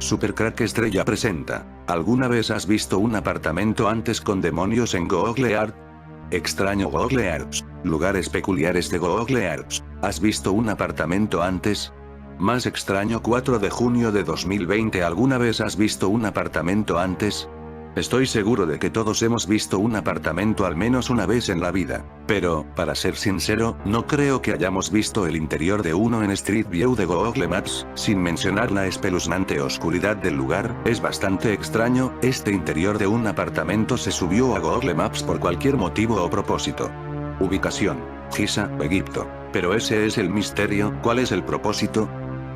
Supercrack Estrella presenta. ¿Alguna vez has visto un apartamento antes con demonios en Google Earth? Extraño Google Earth. Lugares peculiares de Google Earth. ¿Has visto un apartamento antes? Más extraño 4 de junio de 2020. ¿Alguna vez has visto un apartamento antes? Estoy seguro de que todos hemos visto un apartamento al menos una vez en la vida. Pero, para ser sincero, no creo que hayamos visto el interior de uno en Street View de Google Maps, sin mencionar la espeluznante oscuridad del lugar. Es bastante extraño. Este interior de un apartamento se subió a Google Maps por cualquier motivo o propósito. Ubicación: Giza, Egipto. Pero ese es el misterio. ¿Cuál es el propósito?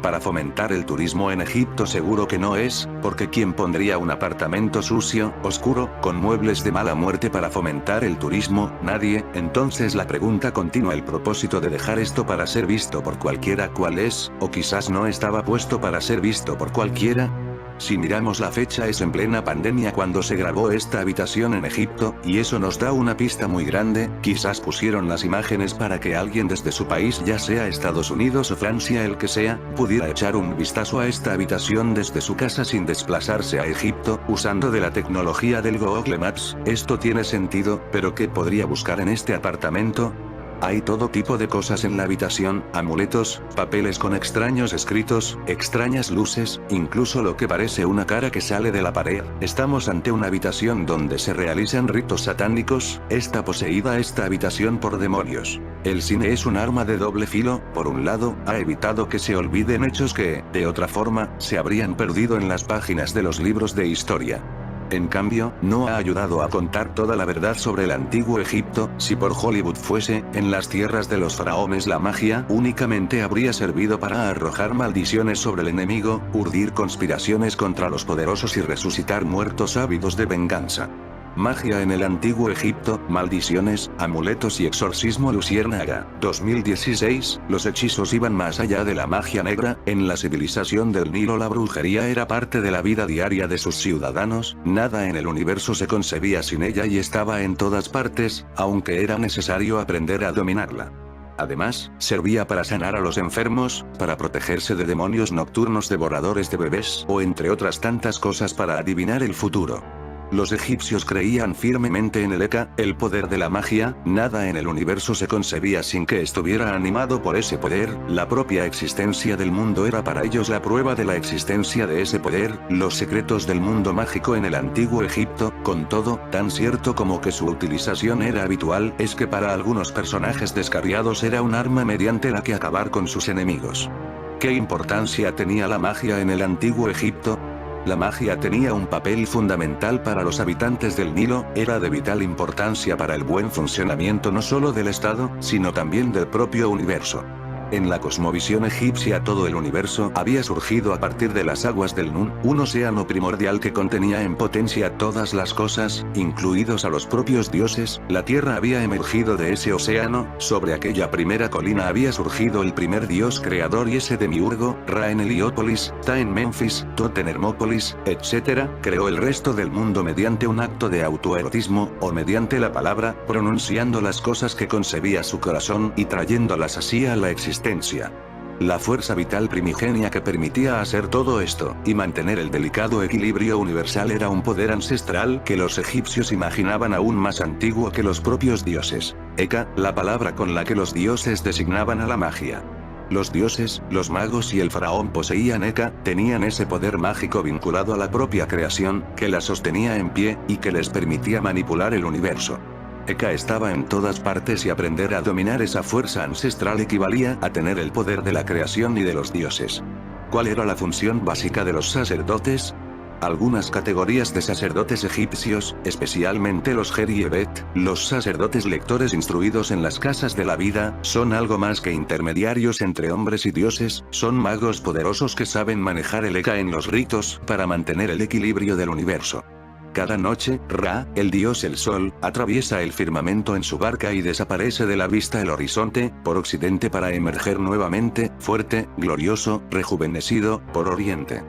Para fomentar el turismo en Egipto. Seguro que no es, porque ¿quién pondría un apartamento sucio, oscuro, con muebles de mala muerte para fomentar el turismo? Nadie. Entonces la pregunta continúa: ¿el propósito de dejar esto para ser visto por cualquiera cuál es? ¿O quizás no estaba puesto para ser visto por cualquiera? Si miramos la fecha, es en plena pandemia cuando se grabó esta habitación en Egipto, y eso nos da una pista muy grande. Quizás pusieron las imágenes para que alguien desde su país, ya sea Estados Unidos o Francia, el que sea, pudiera echar un vistazo a esta habitación desde su casa sin desplazarse a Egipto, usando de la tecnología del Google Maps. Esto tiene sentido, pero ¿qué podría buscar en este apartamento? Hay todo tipo de cosas en la habitación: amuletos, papeles con extraños escritos, extrañas luces, incluso lo que parece una cara que sale de la pared. ¿Estamos ante una habitación donde se realizan ritos satánicos? ¿Está poseída esta habitación por demonios? El cine es un arma de doble filo. Por un lado, ha evitado que se olviden hechos que, de otra forma, se habrían perdido en las páginas de los libros de historia. En cambio, no ha ayudado a contar toda la verdad sobre el antiguo Egipto. Si por Hollywood fuese, en las tierras de los faraones la magia únicamente habría servido para arrojar maldiciones sobre el enemigo, urdir conspiraciones contra los poderosos y resucitar muertos ávidos de venganza. Magia en el antiguo Egipto: maldiciones, amuletos y exorcismo. Luciérnaga, 2016. Los hechizos iban más allá de la magia negra. En la civilización del Nilo la brujería era parte de la vida diaria de sus ciudadanos. Nada en el universo se concebía sin ella y estaba en todas partes, aunque era necesario aprender a dominarla. Además, servía para sanar a los enfermos, para protegerse de demonios nocturnos devoradores de bebés, o entre otras tantas cosas para adivinar el futuro. Los egipcios creían firmemente en el Eka, el poder de la magia. Nada en el universo se concebía sin que estuviera animado por ese poder. La propia existencia del mundo era para ellos la prueba de la existencia de ese poder. Los secretos del mundo mágico en el antiguo Egipto, con todo, tan cierto como que su utilización era habitual, es que para algunos personajes descarriados era un arma mediante la que acabar con sus enemigos. ¿Qué importancia tenía la magia en el antiguo Egipto? La magia tenía un papel fundamental para los habitantes del Nilo. Era de vital importancia para el buen funcionamiento no solo del Estado, sino también del propio universo. En la cosmovisión egipcia todo el universo había surgido a partir de las aguas del Nun, un océano primordial que contenía en potencia todas las cosas, incluidos a los propios dioses. La tierra había emergido de ese océano. Sobre aquella primera colina había surgido el primer dios creador y ese demiurgo, Ra en Heliópolis, Ta en Memphis, Tot en Hermópolis, etc., creó el resto del mundo mediante un acto de autoerotismo, o mediante la palabra, pronunciando las cosas que concebía su corazón y trayéndolas así a la existencia. La fuerza vital primigenia que permitía hacer todo esto, y mantener el delicado equilibrio universal, era un poder ancestral que los egipcios imaginaban aún más antiguo que los propios dioses. Eka, la palabra con la que los dioses designaban a la magia. Los dioses, los magos y el faraón poseían Eka, tenían ese poder mágico vinculado a la propia creación, que la sostenía en pie, y que les permitía manipular el universo. Eka estaba en todas partes y aprender a dominar esa fuerza ancestral equivalía a tener el poder de la creación y de los dioses. ¿Cuál era la función básica de los sacerdotes? Algunas categorías de sacerdotes egipcios, especialmente los Geri-Ebet, los sacerdotes lectores instruidos en las casas de la vida, son algo más que intermediarios entre hombres y dioses. Son magos poderosos que saben manejar el Eka en los ritos, para mantener el equilibrio del universo. Cada noche, Ra, el dios el sol, atraviesa el firmamento en su barca y desaparece de la vista el horizonte, por occidente, para emerger nuevamente, fuerte, glorioso, rejuvenecido, por oriente.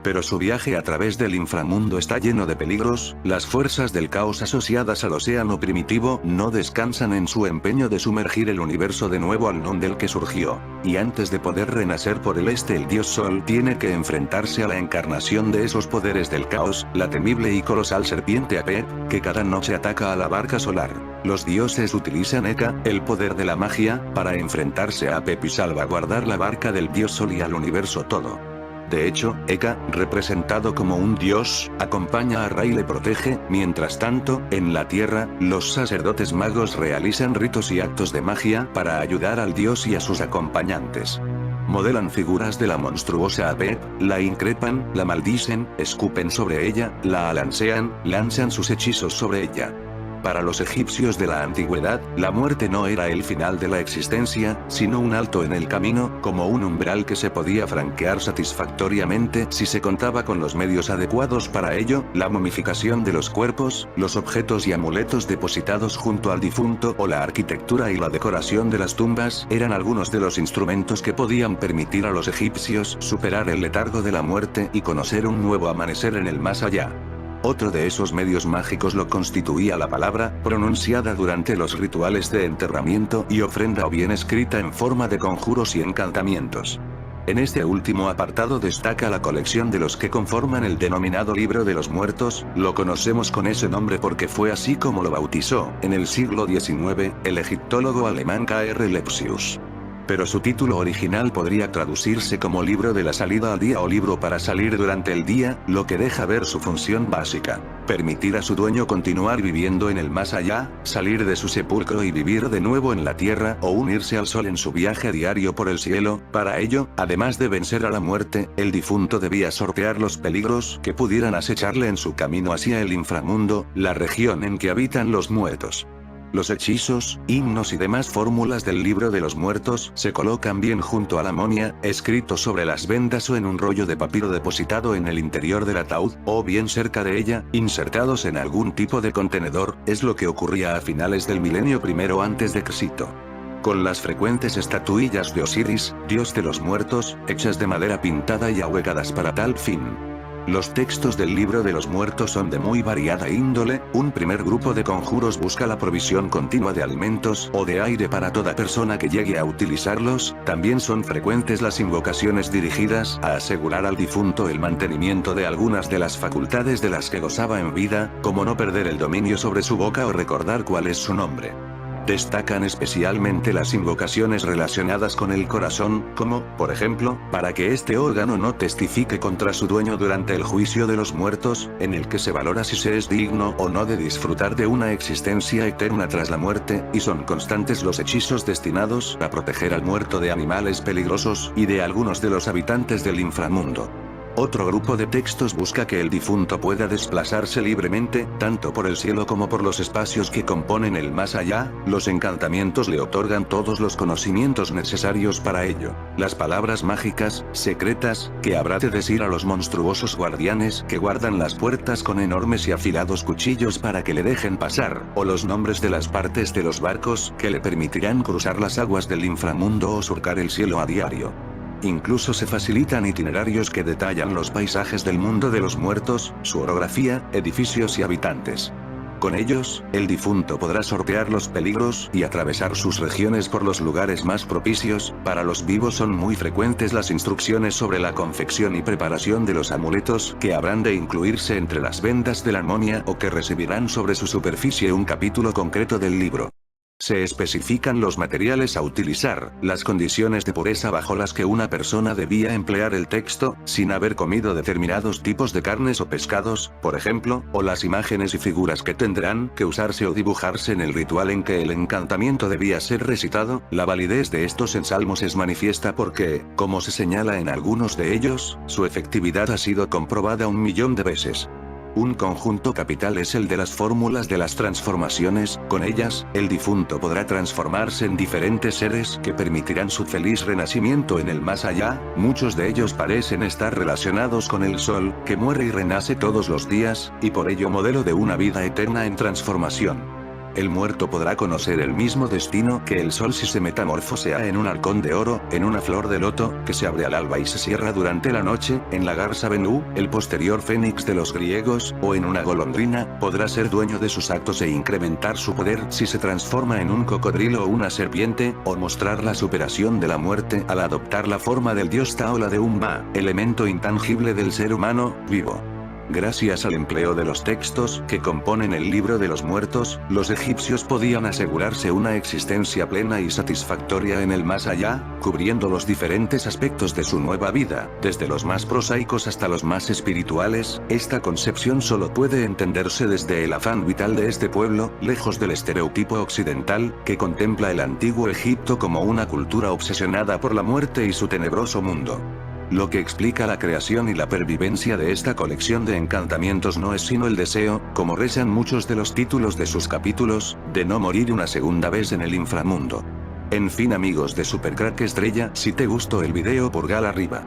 Pero su viaje a través del inframundo está lleno de peligros, las fuerzas del caos asociadas al océano primitivo no descansan en su empeño de sumergir el universo de nuevo al non del que surgió. Y antes de poder renacer por el este el dios Sol tiene que enfrentarse a la encarnación de esos poderes del caos, la temible y colosal serpiente Apep, que cada noche ataca a la barca solar. Los dioses utilizan Eka, el poder de la magia, para enfrentarse a Apep y salvaguardar la barca del dios Sol y al universo todo. De hecho, Eka, representado como un dios, acompaña a Ra y le protege. Mientras tanto, en la Tierra, los sacerdotes magos realizan ritos y actos de magia para ayudar al dios y a sus acompañantes. Modelan figuras de la monstruosa Apep, la increpan, la maldicen, escupen sobre ella, la alancean, lanzan sus hechizos sobre ella. Para los egipcios de la antigüedad, la muerte no era el final de la existencia, sino un alto en el camino, como un umbral que se podía franquear satisfactoriamente si se contaba con los medios adecuados para ello. La momificación de los cuerpos, los objetos y amuletos depositados junto al difunto o la arquitectura y la decoración de las tumbas eran algunos de los instrumentos que podían permitir a los egipcios superar el letargo de la muerte y conocer un nuevo amanecer en el más allá. Otro de esos medios mágicos lo constituía la palabra, pronunciada durante los rituales de enterramiento y ofrenda o bien escrita en forma de conjuros y encantamientos. En este último apartado destaca la colección de los que conforman el denominado Libro de los Muertos. Lo conocemos con ese nombre porque fue así como lo bautizó, en el siglo XIX, el egiptólogo alemán K.R. Lepsius. Pero su título original podría traducirse como Libro de la Salida al Día o Libro para salir durante el día, lo que deja ver su función básica: permitir a su dueño continuar viviendo en el más allá, salir de su sepulcro y vivir de nuevo en la tierra o unirse al sol en su viaje diario por el cielo. Para ello, además de vencer a la muerte, el difunto debía sortear los peligros que pudieran acecharle en su camino hacia el inframundo, la región en que habitan los muertos. Los hechizos, himnos y demás fórmulas del Libro de los Muertos se colocan bien junto a la momia, escrito sobre las vendas o en un rollo de papiro depositado en el interior del ataúd, o bien cerca de ella, insertados en algún tipo de contenedor. Es lo que ocurría a finales del milenio primero antes de Cristo. Con las frecuentes estatuillas de Osiris, dios de los muertos, hechas de madera pintada y ahuecadas para tal fin. Los textos del Libro de los Muertos son de muy variada índole. Un primer grupo de conjuros busca la provisión continua de alimentos o de aire para toda persona que llegue a utilizarlos. También son frecuentes las invocaciones dirigidas a asegurar al difunto el mantenimiento de algunas de las facultades de las que gozaba en vida, como no perder el dominio sobre su boca o recordar cuál es su nombre. Destacan especialmente las invocaciones relacionadas con el corazón, como, por ejemplo, para que este órgano no testifique contra su dueño durante el juicio de los muertos, en el que se valora si se es digno o no de disfrutar de una existencia eterna tras la muerte, y son constantes los hechizos destinados a proteger al muerto de animales peligrosos y de algunos de los habitantes del inframundo. Otro grupo de textos busca que el difunto pueda desplazarse libremente, tanto por el cielo como por los espacios que componen el más allá. Los encantamientos le otorgan todos los conocimientos necesarios para ello. Las palabras mágicas, secretas, que habrá de decir a los monstruosos guardianes que guardan las puertas con enormes y afilados cuchillos para que le dejen pasar, o los nombres de las partes de los barcos que le permitirán cruzar las aguas del inframundo o surcar el cielo a diario. Incluso se facilitan itinerarios que detallan los paisajes del mundo de los muertos, su orografía, edificios y habitantes. Con ellos, el difunto podrá sortear los peligros y atravesar sus regiones por los lugares más propicios. Para los vivos son muy frecuentes las instrucciones sobre la confección y preparación de los amuletos que habrán de incluirse entre las vendas de la momia o que recibirán sobre su superficie un capítulo concreto del libro. Se especifican los materiales a utilizar, las condiciones de pureza bajo las que una persona debía emplear el texto, sin haber comido determinados tipos de carnes o pescados, por ejemplo, o las imágenes y figuras que tendrán que usarse o dibujarse en el ritual en que el encantamiento debía ser recitado. La validez de estos ensalmos es manifiesta porque, como se señala en algunos de ellos, su efectividad ha sido comprobada 1.000.000 de veces. Un conjunto capital es el de las fórmulas de las transformaciones. Con ellas, el difunto podrá transformarse en diferentes seres que permitirán su feliz renacimiento en el más allá. Muchos de ellos parecen estar relacionados con el sol, que muere y renace todos los días, y por ello modelo de una vida eterna en transformación. El muerto podrá conocer el mismo destino que el sol si se metamorfosea en un halcón de oro, en una flor de loto, que se abre al alba y se cierra durante la noche, en la garza Benú, el posterior fénix de los griegos, o en una golondrina. Podrá ser dueño de sus actos e incrementar su poder si se transforma en un cocodrilo o una serpiente, o mostrar la superación de la muerte al adoptar la forma del dios Taola de un Ma, elemento intangible del ser humano, vivo. Gracias al empleo de los textos que componen el libro de los muertos, los egipcios podían asegurarse una existencia plena y satisfactoria en el más allá, cubriendo los diferentes aspectos de su nueva vida, desde los más prosaicos hasta los más espirituales. Esta concepción solo puede entenderse desde el afán vital de este pueblo, lejos del estereotipo occidental, que contempla el antiguo Egipto como una cultura obsesionada por la muerte y su tenebroso mundo. Lo que explica la creación y la pervivencia de esta colección de encantamientos no es sino el deseo, como rezan muchos de los títulos de sus capítulos, de no morir una segunda vez en el inframundo. En fin amigos de Supercrack Estrella, si te gustó el video pulgar arriba.